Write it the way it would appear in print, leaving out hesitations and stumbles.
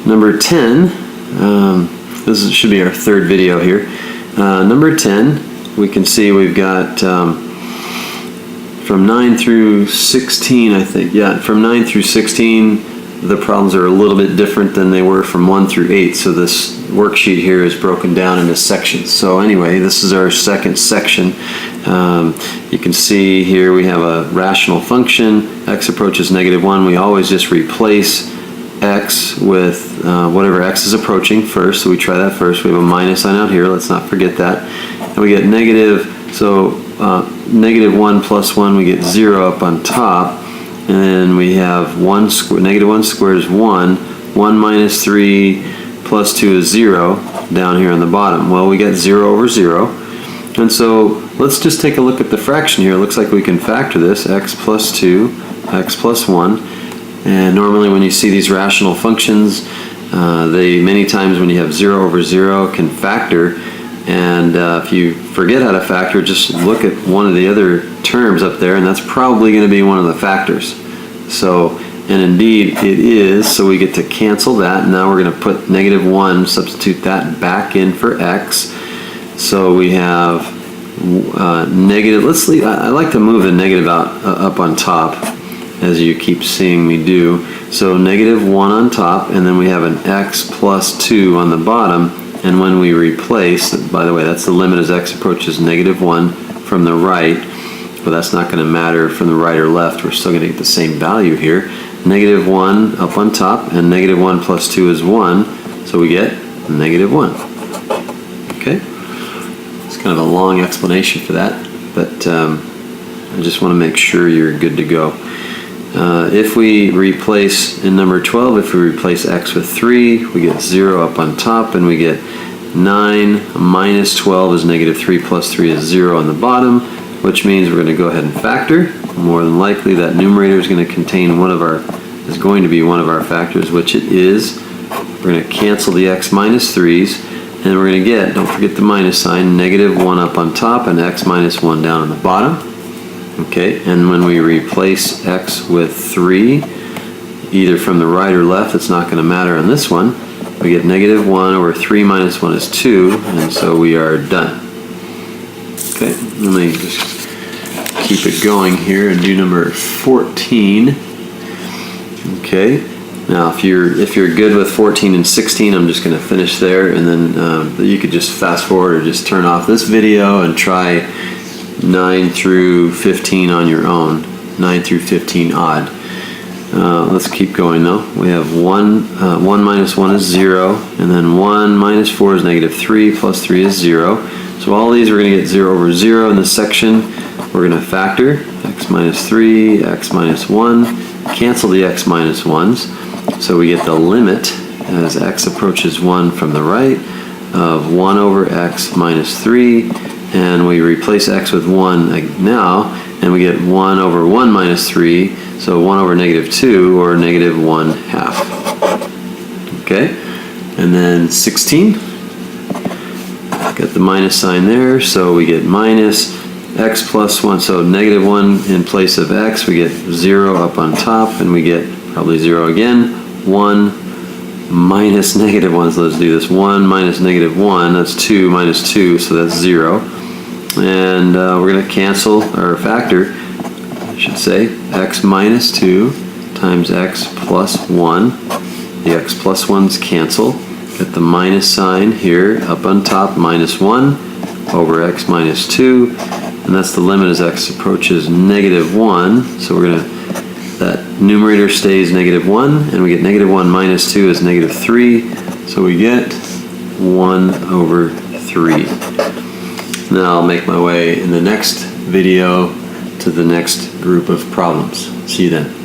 Number 10, this should be our third video here. Number 10, we can see we've got from 9 through 16, I think. Yeah, from 9 through 16, the problems are a little bit different than they were from 1 through 8. So this worksheet here is broken down into sections. So anyway, this is our second section. You can see here we have a rational function. X approaches -1. We always just replace x with whatever x is approaching first. So we try that first. We have a minus sign out here. Let's not forget that. And we get negative. So -1 plus 1, we get 0 up on top. And then we have -1 squared is 1. 1 minus 3 plus 2 is 0 down here on the bottom. Well, we get 0 over 0. And so let's just take a look at the fraction here. It looks like we can factor this, x plus 2, x plus 1. And normally when you see these rational functions, they many times when you have 0 over 0 can factor. And if you forget how to factor, just look at one of the other terms up there, and that's probably going to be one of the factors. So, and indeed it is, so we get to cancel that. Now we're going to put -1, substitute that back in for x. So we have negative, let's leave, I like to move the negative out up on top, as you keep seeing me do. So -1 on top, and then we have an x plus 2 on the bottom. And when we replace, by the way, that's the limit as x approaches -1 from the right, but that's not going to matter from the right or left. We're still going to get the same value here. -1 up on top, and -1 plus 2 is 1, so we get -1. Okay? It's kind of a long explanation for that, but I just want to make sure you're good to go. If we replace, in number 12, if we replace x with 3, we get 0 up on top, and we get 9 minus 12 is -3 plus 3 is 0 on the bottom, which means we're going to go ahead and factor. More than likely that numerator is going to contain is going to be one of our factors, which it is. We're going to cancel the x minus 3's, and we're going to get, don't forget the minus sign, -1 up on top and x minus 1 down on the bottom. Okay, and when we replace x with 3, either from the right or left, it's not going to matter on this one. We get -1 over 3 minus 1 is 2, and so we are done. Okay, let me just keep it going here and do number 14. Okay, now if you're good with 14 and 16, I'm just going to finish there, and then you could just fast forward or just turn off this video and try 9 through 15 on your own, 9 through 15 odd. Let's keep going though. We have 1 minus 1 is 0, and then 1 minus 4 is -3, plus 3 is 0. So all these we're going to get 0 over 0 in this section. We're going to factor x minus 3, x minus 1, cancel the x minus 1's. So we get the limit as x approaches 1 from the right of 1 over x minus 3. And we replace x with 1 now, and we get 1 over 1 minus 3, so 1 over -2, or -1/2. Okay, and then 16, got the minus sign there, so we get minus x plus 1, so -1 in place of x, we get 0 up on top, and we get probably 0 again, 1 minus -1, so let's do this, 1 minus -1, that's 2 minus 2, so that's 0. And we're going to cancel, or factor, I should say, x minus 2 times x plus 1. The x plus 1's cancel. Get the minus sign here up on top, -1 over x minus 2. And that's the limit as x approaches -1. So we're going to, that numerator stays -1, and we get -1 minus 2 is -3. So we get 1 over 3. Now I'll make my way in the next video to the next group of problems. See you then.